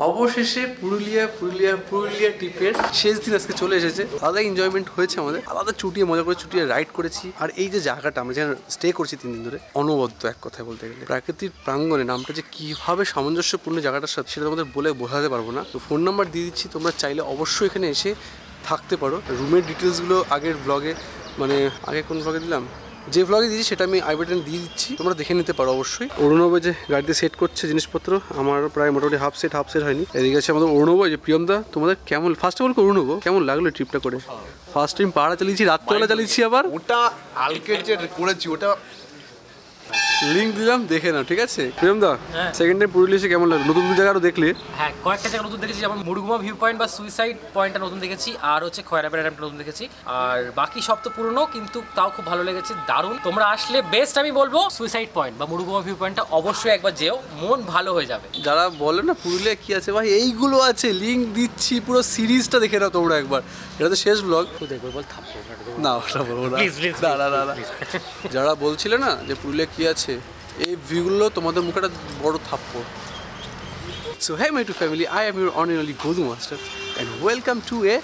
অবশেষে পুরুলিয়া ট্রিপের শেষ দিন আজকে চলে এসেছে। আলাদা এনজয়মেন্ট হয়েছে আমাদের, আলাদা চুটিয়ে মজা করে চুটিয়ে রাইড করেছি। আর এই যে জায়গাটা আমরা যেখানে স্টে করছি 3 দিন ধরে, অনবদ্য এক কথায় বলতে গেলে। প্রাকৃতিক প্রাঙ্গণে নামটা যে কিভাবে সামঞ্জস্যপূর্ণ জায়গাটার সাথে সেটা তোমাদের বলে বোঝাতে পারবো না। তো ফোন নাম্বার দিয়ে দিচ্ছি, তোমরা চাইলে অবশ্যই এখানে এসে থাকতে পারো। রুমের ডিটেলসগুলো আগের ব্লগে, মানে আগে কোন ব্লগে দিলাম, যে ব্লগে দিয়েছি সেটা আমি আই বাটন দিয়ে দিচ্ছি, তোমরা দেখে নিতে পারো অবশ্যই। অরুণব যে গাড়িতে সেট করছে জিনিসপত্র, আমার প্রায় মোটামুটি হাফ সেট হয়নি। এদিকে আছে আমাদের অরুণব, যে প্রিয়মদা। তোমাদের কেমন, ফার্স্ট অফ অল অরুণব কেমন লাগলো ট্রিপটা করে? ফার্স্ট টাইম পাহাড়া চালিয়েছি, রাত্রেবেলা চালিয়েছি, আবার ওটা আলকের যে করেছি ওটা লিঙ্ক দিলাম, দেখে নাও, ঠিক আছে? প্রিয়মদা, সেকেন্ড টাইম পুরুলিয়া এসে কেমন লাগলো? নতুন জায়গা আরো দেখলে? হ্যাঁ, কয়েকটা জায়গা নতুন দেখেছি, যেমন মুরগুমা ভিউ পয়েন্ট বা সুইসাইড পয়েন্টটা নতুন দেখেছি, আর হচ্ছে খয়রাপাড়া ড্যামটা নতুন দেখেছি। আর বাকি সব তো পুরনো, কিন্তু তাও খুব ভালো লেগেছে, দারুণ। তোমরা আসলে বেস্ট আমি বলবো সুইসাইড পয়েন্ট বা মুরগুমা ভিউ পয়েন্টটা অবশ্যই একবার যেও, মন ভালো হয়ে যাবে। যারা বলে না পুরুলিয়া কি আছে ভাই, এইগুলো আছে, লিঙ্ক দিচ্ছি, পুরো সিরিজটা দেখে নাও তোমরা একবার। এটা তো শেষ ব্লগ, দেখবো বল থাকবো না ওটা বলবো না, যারা বলছিলে না যে পুরুলিয়া কি আছে, এই ভিউগুলো তোমাদের মুখে একটা বড় থাপ্পড়। সো হ্যাঁ my to family, I am your own and only Godu master and welcome to a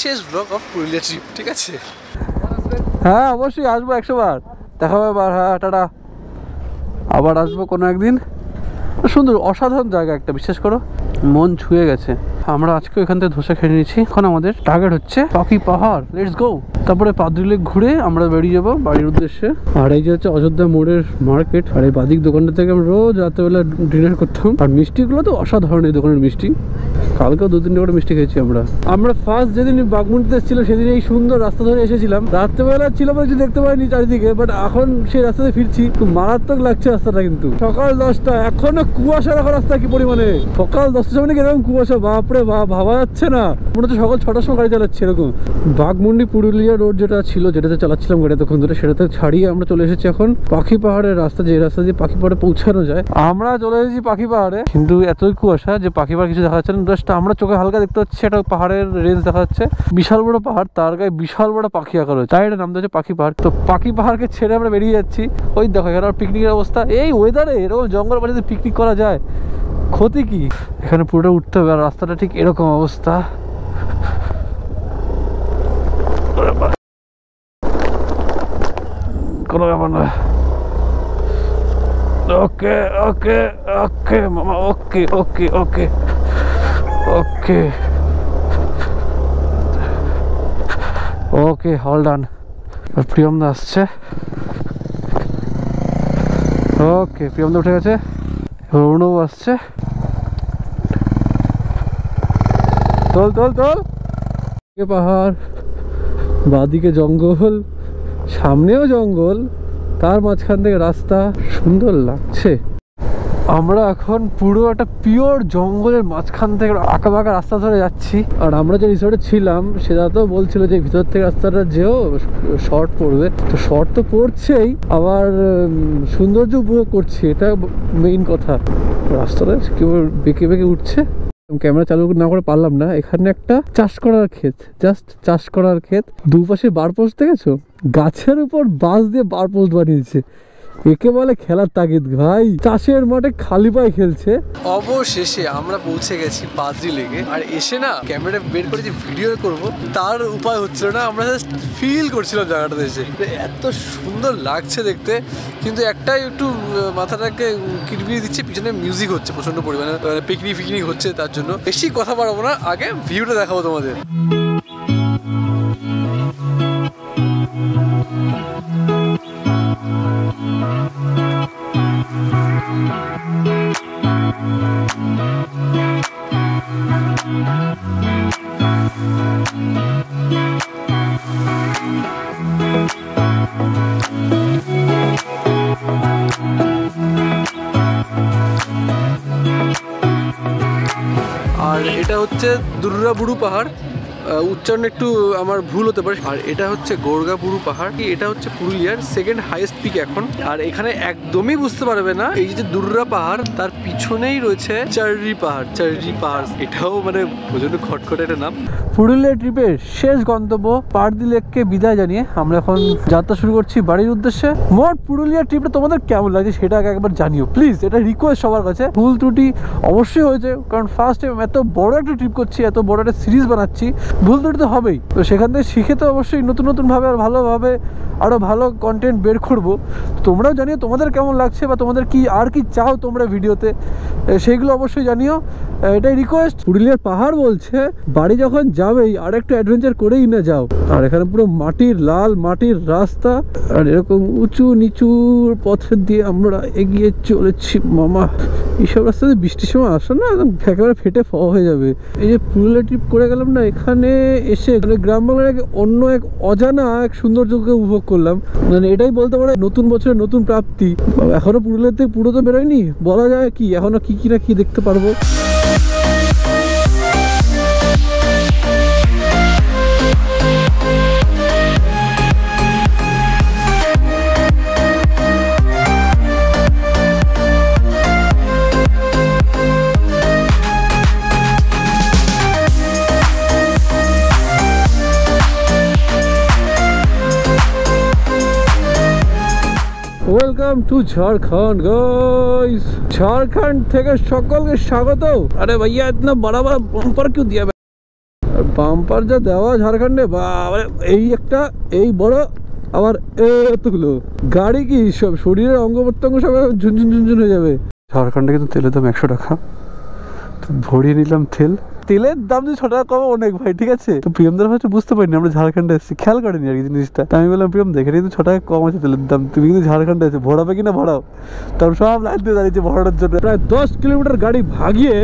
শেষ ব্লগ অফ পুরুলিয়া ট্রিপ, ঠিক আছে? হ্যাঁ অবশ্যই আসবো, 100 বার দেখা হবে আবার। হ্যাঁ টাটা, আবার আসবো কোনো একদিন। সুন্দর অসাধারণ জায়গা একটা, বিশ্বাস করো মন ছুঁয়ে গেছে। আমরা আজকে এখান থেকে ধোসা খেয়ে নিয়েছি। এখন আমাদের টার্গেট হচ্ছে পাখি পাহাড়, লেটস গো। তারপরে পাদ্রি লেক ঘুরে আমরা বেরিয়ে যাবো বাড়ির উদ্দেশ্যে। আর এই যে হচ্ছে অযোধ্যা মোড়ের মার্কেট, আর এই বাদিক দোকানটা থেকে আমরা রোজ রাতেবেলা ডিনার করতাম। আর মিষ্টিগুলো তো অসাধারণ, এই দোকানের মিষ্টি। কালকেও 2-3টা করে মিষ্টি খেয়েছি আমরা ফার্স্ট যেদিন বাগমুন্ডিতে এসেছিল সেদিন এই সুন্দর রাস্তা ধরে এসেছিলাম। রাত্রেবেলা ছিল কিছু দেখতে পাইনি চারিদিকে, বাট এখন সেই রাস্তাতে ফিরছি, খুব মারাত্মক লাগছে রাস্তাটা। কিন্তু সকাল 10টা, এখনো কুয়াশা রাখা রাস্তা কি পরিমাণে। সকাল 10টার সময় এরকম কুয়াশা, বাপরে বাপ, ভাবা যাচ্ছে না। মনে হচ্ছে সকাল 6টার সময় গাড়ি চালাচ্ছে এরকম। বাগমুন্ডি পুরুলিয়া রোড যেটা ছিল, যেটাতে চালাচ্ছিলাম গাড়ি তখন ধরে, সেটাতে ছাড়িয়ে আমরা চলে এসেছি এখন পাখি পাহাড়ের রাস্তা, যে রাস্তা দিয়ে পাখি পাহাড়ে পৌঁছানো যায়। আমরা চলে এসেছি পাখি পাহাড়ে, কিন্তু এতই কুয়াশা যে পাখি পাহাড় কিছু দেখা যাচ্ছে না। জাস্ট আমরা চোখে হালকা দেখতে পাচ্ছি একটা পাহাড়ের রেঞ্জ দেখা যাচ্ছে, বিশাল বড় পাহাড়, তার গায়ে বিশাল বড় পাখি আঁকা রয়েছে, তাই এটা নাম দিয়েছে পাখি পাহাড়। তো পাখি পাহাড়কে ছেড়ে আমরা বেরিয়ে যাচ্ছি। ওই দেখো এখানে পিকনিকের অবস্থা, এই ওয়েদারে এরকম জঙ্গল বাড়িতে পিকনিক করা যায়, ক্ষতি কি? এখানে পুরোটা উঠতে হবে, আর রাস্তাটা ঠিক এরকম অবস্থা। কোনো ব্যাপার না, ওকে ওকে ওকে মামা, ওকে ওকে ওকে ওকে ওকে, হল ডান। প্রিয়মদা আসছে, ওকে প্রিয়মদা উঠে গেছে, অরুণও আসছে। তোল তোল তোল, পাহাড়, বাদিকে জঙ্গল, সামনেও জঙ্গল, তার মাঝখান থেকে রাস্তা, সুন্দর লাগছে। আমরা এখন পুরো একটা পিওর জঙ্গলের মাঝখান থেকে আঁকা বাঁকা রাস্তা ধরে যাচ্ছি। আর আমরা যে রিসোর্টে ছিলাম সেটা তো বলছিল যে ভিতর থেকে রাস্তাটা যেও শর্ট পড়বে, তো শর্ট তো পড়ছেই, আবার সৌন্দর্য উপভোগ করছি, এটা মেইন কথা। রাস্তাটা কেউ বেঁকে বেঁকে উঠছে, ক্যামেরা চালু না করে পারলাম না। এখানে একটা চাষ করার ক্ষেত, জাস্ট চাষ করার ক্ষেত, দুপাশে বার পোস্ট দেখেছো, গাছের উপর বাঁশ দিয়ে বার পোস্ট বানিয়েছে। একে বলে খেলার তাগিদ ভাই, চাষের মাঠে খালি পায়ে খেলছে। অবশেষে আমরা পৌঁছে গেছি পাদ্রি লেকে। আর এসে না ক্যামেরা বের করে যে ভিডিও করবো তার উপায় হচ্ছিল না, আমরা জাস্ট ফিল করছিলাম জায়গাটাতে এসে, এত সুন্দর লাগছে দেখতে। কিন্তু একটাই একটু মাথাটাকে কিরবিয়ে দিচ্ছে, পিছনে মিউজিক হচ্ছে প্রচন্ড পরিমাণে, পিকনিক হচ্ছে, তার জন্য বেশি কথা বাড়াবো না, আগে ভিউটা দেখাবো তোমাদের। আর এটা হচ্ছে দুর্গাবুরু পাহাড়, উচ্চারণ একটু আমার ভুল হতে পারে। আর এটা হচ্ছে গোর্গাবুরু পাহাড়, এটা হচ্ছে পুরুলিয়ার সেকেন্ড হাইয়েস্ট পিক এখন। আর এখানে একদমই বুঝতে পারবে না এই যে দুর্গা পাহাড়, তার পিছনেই রয়েছে চার্রি পাহাড়। এটাও মানে প্রচন্ড খটখটে একটা নাম। পুরুলিয়া ট্রিপের শেষ গন্তব্য পারদি লেককে বিদায় জানিয়ে আমরা এখন যাত্রা শুরু করছি বাড়ির উদ্দেশ্যে। মোট পুরুলিয়া ট্রিপটা তোমাদের কেমন লাগছে সেটা আগে একবার জানিও প্লিজ, এটা রিকোয়েস্ট সবার কাছে। ভুল ত্রুটি অবশ্যই হয়েছে, কারণ ফার্স্ট টাইম এত বড় একটা ট্রিপ করছি, এত বড় একটা সিরিজ বানাচ্ছি, ভুল ত্রুটি তো হবেই। তো সেখান থেকে শিখে তো অবশ্যই নতুন নতুনভাবে আর ভালোভাবে আরও ভালো কন্টেন্ট বের করবো। তোমরাও জানিও তোমাদের কেমন লাগছে বা তোমাদের কি আর কি চাও তোমরা ভিডিওতে, সেইগুলো অবশ্যই জানিও, এটাই রিকোয়েস্ট। পুরুলিয়ার পাহাড় বলছে বাড়ি যখন যাবেই আর একটু অ্যাডভেঞ্চার করেই না যাও। আর এখানে পুরো মাটির লাল মাটির রাস্তা আর এরকম উঁচু নিচু পথের দিয়ে আমরা এগিয়ে চলেছি মামা। এইসব রাস্তাতে বৃষ্টির সময় আসো না, একদম একেবারে ফেটে হয়ে যাবে। এই যে পুরুলিয়া ট্রিপ করে গেলাম না, এখানে এসে মানে গ্রাম বাংলার এক অন্য এক অজানা এক সৌন্দর্যকে উপভোগ করলাম। মানে এটাই বলতে পারে নতুন বছরের নতুন প্রাপ্তি। এখনো পুরুলিয়াতে পুরো তো বেরোয়নি, বলা যায় কি এখনো কি কি না কি দেখতে পারবো। Welcome to Jharkhand guys, Jharkhand থেকে সকলকে স্বাগত। আরে ভাইয়া ইতনা বড় বড় বাম্পার क्यों दिया? বাম্পার যা দেওয়া ঝাড়খণ্ডে, বাবা এই একটা এই বড় আবার এতগুলো গাড়ি, কি সব শরীরের অঙ্গ প্রত্যঙ্গ সব ঝুনঝুন ঝুনঝুন হয়ে যাবে। ঝাড়খণ্ডে কিন্তু তেলের দাম 100 টাকা, তো ভরিয়ে নিলাম তেল। তেলের দাম যদি 6 টাকা কমে অনেক ভাই, ঠিক আছে। তো প্রিয়মদার হচ্ছে বুঝতে পারিনি আমরা ঝাড়খণ্ডে এসেছি, খেয়াল করেনি আর কি জিনিসটা। আমি বললাম প্রিয়ম দেখে কিন্তু 6 টাকা কম আছে তেলের দাম, তুমি কিন্তু ঝাড়খণ্ডে আছে, ভরাবে কিনা ভরাও। তারপর সব লাইন দিয়ে দাঁড়িয়েছে ভরানোর জন্য। প্রায় 10 কিলোমিটার গাড়ি ভাগিয়ে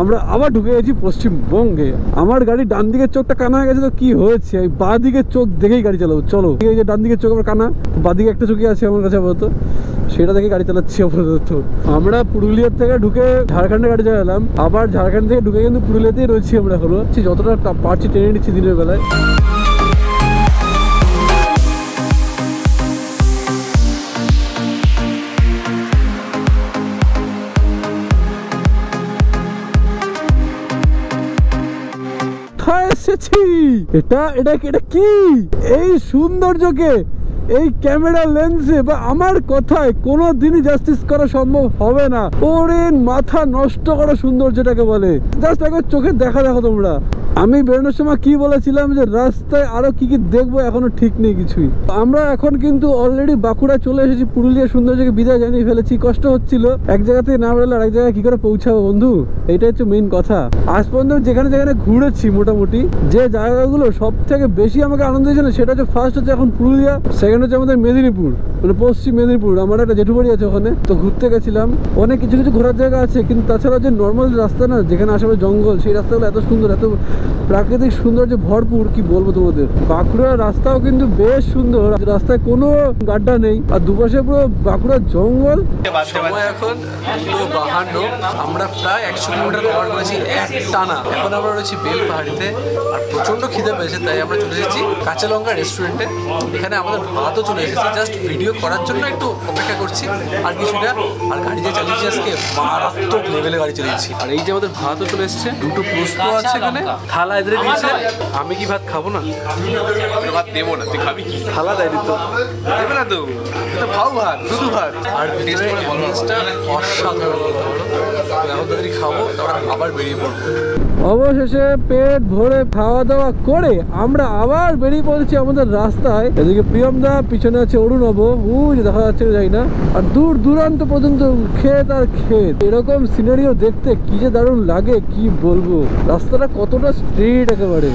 আমরা আবার ঢুকে গেছি পশ্চিমবঙ্গে। আমার গাড়ি ডান দিকের চোখটা কানা হয়ে গেছে, তো কি হয়েছে বাঁ দিকের চোখ দেখেই গাড়ি চালাবো। চলো, এই যে ডান দিকের চোখ আমার কানা, বাঁ দিকে একটা চোখই আছে আমার কাছে আপাতত, সেটা দেখে গাড়ি চালাচ্ছি আপাতত। আমরা পুরুলিয়ার থেকে ঢুকে ঝাড়খণ্ডে গাড়ি চালালাম, আবার ঝাড়খণ্ড থেকে ঢুকে কিন্তু পুরুলিয়াতেই রয়েছি আমরা এখনো। যতটা পারছি টেনে নিচ্ছি দিনের বেলায়। এটা এটা এটা কি এই সৌন্দর্যকে এই ক্যামেরা লেন্সে বা আমার কথায় কোনো দিনই জাস্টিস করা সম্ভব হবে না। ওরে মাথা নষ্ট করা সৌন্দর্যটাকে বলে। জাস্ট একবার চোখে দেখা দেখো তোমরা। আমি বেরোনোর সময় কি বলেছিলাম যে রাস্তায় আরো কি কি দেখবো এখনো ঠিক নেই কিছুই। আমরা এখন কিন্তু অলরেডি বাঁকুড়া চলে এসেছি, পুরুলিয়া সৌন্দর্যকে বিদায় জানিয়ে ফেলেছি। কষ্ট হচ্ছিল এক জায়গা থেকে না বেরোলে আরেক জায়গায় কি করে পৌঁছাবো বন্ধু, এইটা হচ্ছে মেইন কথা। আজ পর্যন্ত যেখানে যেখানে ঘুরেছি মোটামুটি যে জায়গাগুলো সব থেকে বেশি আমাকে আনন্দ দিয়েছে সেটা হচ্ছে ফার্স্ট হচ্ছে এখন পুরুলিয়া, সেকেন্ড হচ্ছে আমাদের মেদিনীপুর, মানে পশ্চিম মেদিনীপুর। আমার একটা জেঠু বাড়ি আছে ওখানে, তো ঘুরতে গেছিলাম। অনেক কিছু কিছু ঘোরার জায়গা আছে, কিন্তু তাছাড়া যে নর্মাল রাস্তা না যেখানে আশেপাশে জঙ্গল, সেই রাস্তাগুলো এত সুন্দর, এত প্রাকৃতিক সৌন্দর্য ভরপুর, কি বলবো তোমাদের। বাঁকুড়ার রাস্তাও কিন্তু বেশ সুন্দর, রাস্তায় কোনো গাড্ডা নেই, আর দুপাশে পুরো বাঁকুড়ার জঙ্গল। সময় এখন 2:52, আমরা প্রায় 100 কিলোমিটার কভার করেছি এক টানা। এখন আমরা রয়েছি বেলপাহাড়িতে, আর প্রচন্ড খিদে পেয়েছে, তাই আমরা চলে এসেছি কাঁচা লঙ্কা রেস্টুরেন্টে। এখানে আমাদের ভাতও চলে এসেছে, জাস্ট ভিডিও করার জন্য একটু অপেক্ষা করছি আর কিছুটা। আর গাড়ি যে চালিয়েছি আজকে মারাত্মক লেভেলে গাড়ি চালিয়েছি। আর এই যে আমাদের ভাতও চলে এসেছে, দুটো পোস্ত আছে এখানে, থালা এদের দিয়েছে। আমি কি ভাত খাবো না? ভাত দেবো না, তুই খাবি কি? থালা দেয়নি তো, দেবে না তো, তো ভাও ভাত, শুধু ভাত। আর জিনিসটা অসাধারণ। এখন তাড়াতাড়ি খাবো, তারপর আবার বেরিয়ে পড়বো। অবশেষে পেট ভরে খাওয়া দাওয়া করে আমরা আবার বেরিয়ে পড়েছি আমাদের রাস্তায়। এদিকে প্রিয়মদা, পিছনে আছে অরুণব, যে দেখা যাচ্ছে যাই না, আর দূর দূরান্ত পর্যন্ত ক্ষেত আর ক্ষেত। এরকম সিনারিও দেখতে কি যে দারুণ লাগে কি বলবো। রাস্তাটা কতটা স্ট্রেট একেবারে।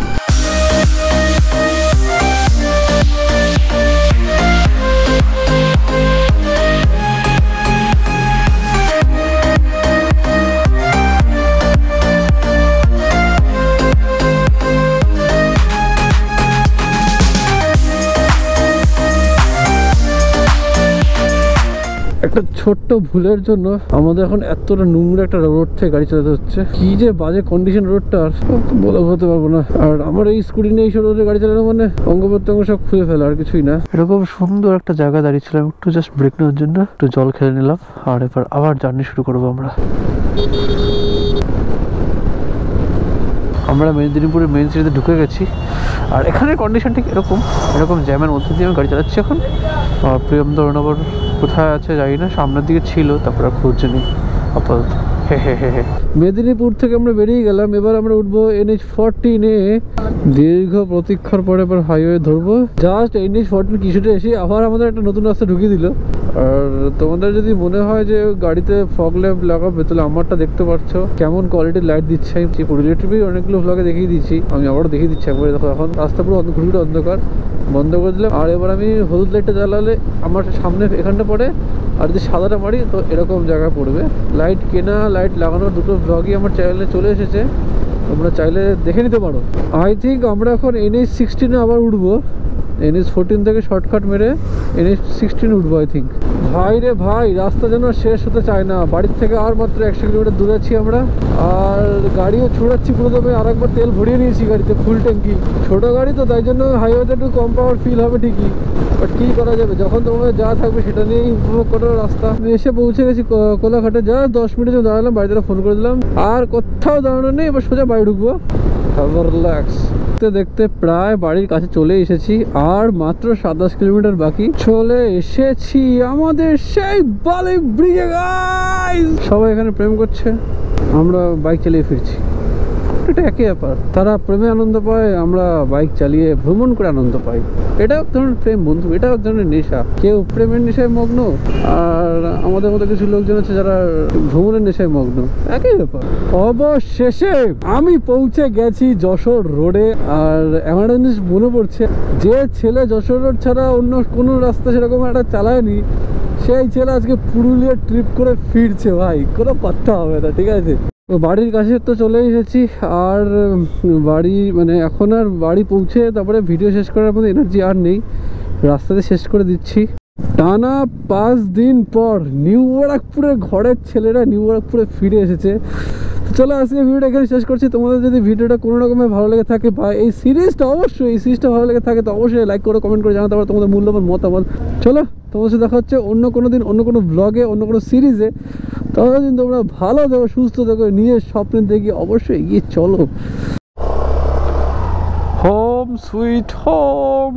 একটা ছোট্ট ভুলের জন্য আমাদের এখন এতটা নোংরা একটা রোড থেকে গাড়ি চালাতে হচ্ছে। কি যে বাজে কন্ডিশন রোডটার, বলে বলতে পারবো না। আর আমার এই স্কুটি নিয়ে এইসব রোডে গাড়ি চালানো মানে অঙ্গ প্রত্যঙ্গ সব খুলে ফেলা, আর কিছুই না। এরকম সুন্দর একটা জায়গা দাঁড়িয়েছিলাম একটু জাস্ট ব্রেক নেওয়ার জন্য, একটু জল খেলে নিলাম, আর এবার আবার জার্নি শুরু করবো আমরা। আমরা মেদিনীপুরের মেন সিটিতে ঢুকে গেছি। আর এখানের কন্ডিশন ঠিক এরকম জ্যামের মধ্যে দিয়ে আমি গাড়ি চালাচ্ছি এখন। আর প্রিয়মনগর কোথায় আছে জানি না, সামনের দিকে ছিল, তারপরে আর খুঁজে নেই আপাতত। হে মেদিনীপুর থেকে আমরা বেরিয়ে গেলাম। এবার আমরা উঠবো NH14-এ। দীর্ঘ প্রতীক্ষার পরে এবার হাইওয়ে ধরবো। জাস্ট NH14 কিছুটা এসে আবার আমাদের একটা নতুন রাস্তা ঢুকিয়ে দিল। আর তোমাদের যদি মনে হয় যে গাড়িতে ফগ ল্যাম্প লাগাবে, তাহলে আমারটা দেখতে পাচ্ছ কেমন কোয়ালিটির লাইট দিচ্ছে। আমি পুরুলিয়া ট্রিপেই অনেকগুলো ভ্লগে দেখিয়ে দিচ্ছি, আমি আবারও দেখিয়ে দিচ্ছি একবারে। দেখো এখন রাস্তা পুরো ঘুরঘুরে অন্ধকার, বন্ধ করে দিলাম। আর এবার আমি হলুদ লাইটটা জ্বালালে আমার সামনে এখানটা পড়ে, আর যদি সাদাটা মারি তো এরকম জায়গা পড়বে। লাইট কেনা লাইট লাগানোর দুটো ভ্লগই আমার চ্যানেলে চলে এসেছে, তোমরা চাইলে দেখে নিতে পারো। আই থিঙ্ক আমরা এখন NH16-এ আবার উঠবো। NH14 থেকে শর্টকাট মেরে NH16 উঠবো আই থিঙ্ক। ভাই রে ভাই, রাস্তা যেন শেষ হতে চায় না। বাড়ির থেকে আর মাত্র 100 কিলোমিটার দূরে আছি আমরা, আর গাড়িও ছুড়াচ্ছি পুরো দমে। আর একবার তেল ভরিয়ে নিয়েছি গাড়িতে, ফুল ট্যাঙ্কি। ছোটো গাড়ি তো, তাই জন্য হাইওয়েতে একটু কম পাওয়ার ফিল হবে ঠিকই, বাট কী করা যাবে, যখন তোমার যা থাকবে সেটা নিয়েই উপভোগ করার রাস্তা। এসে পৌঁছে গেছি কোলাঘাটে। যা 10 মিনিট দাঁড়ালাম, বাড়িতে ফোন করে দিলাম, আর কোথাও দাঁড়ানো নেই। এবার সোজা বাড়ি ঢুকবো, রিল্যাক্স। দেখতে প্রায় বাড়ির কাছে চলে এসেছি, আর মাত্র 27 কিলোমিটার বাকি। চলে এসেছি আমাদের সেই বালি ব্রিজে গাইস। সবাই এখানে প্রেম করছে, আমরা বাইক চালিয়ে ফিরছি। এটা একই ব্যাপার, তারা প্রেমে আনন্দ পায়, আমরা বাইক চালিয়ে ভ্রমণ করে আনন্দ পাই। এটা এক ধরনের প্রেম বন্ধু, এটা এক ধরনের নেশা। কেউ প্রেমের নেশায় মগ্ন, আর আমাদের মতো কিছু লোকজন আছে যারা ভ্রমণের নেশায় মগ্ন, একই ব্যাপার। অবশেষে আমি পৌঁছে গেছি যশোর রোডে। আর এমন একটা জিনিস মনে পড়ছে, যে ছেলে যশোর রোড ছাড়া অন্য কোনো রাস্তা সেরকম একটা চালায়নি, সেই ছেলে আজকে পুরুলিয়া ট্রিপ করে ফিরছে। ভাই কোনো কথা হবে না, ঠিক আছে। বাড়ির কাছে তো চলে এসেছি, আর বাড়ি মানে এখন আর বাড়ি পৌঁছে তারপরে ভিডিও শেষ করার মতো এনার্জি আর নেই, রাস্তাতে শেষ করে দিচ্ছি। টানা 5 দিন পর নিউ ব্যারাকপুরের ঘরের ছেলেরা নিউ ব্যারাকপুরে ফিরে এসেছে। তো চলো আজকে ভিডিওটা এখানে শেষ করছি। তোমাদের যদি ভিডিওটা কোনো রকমে ভালো লেগে থাকে, বা এই সিরিজটা ভালো লেগে থাকে, তো অবশ্যই লাইক করে কমেন্ট করে জানাতে পারো তোমাদের মূল্যবান মতামত। চলো তোমাদের সাথে দেখা হচ্ছে অন্য কোনো দিন, অন্য কোনো ব্লগে, অন্য কোনো সিরিজে। ততদিন তোমরা ভালো দেখো, সুস্থ দেখো, নিজের স্বপ্নের দিকে অবশ্যই এগিয়ে চলো। Home sweet home.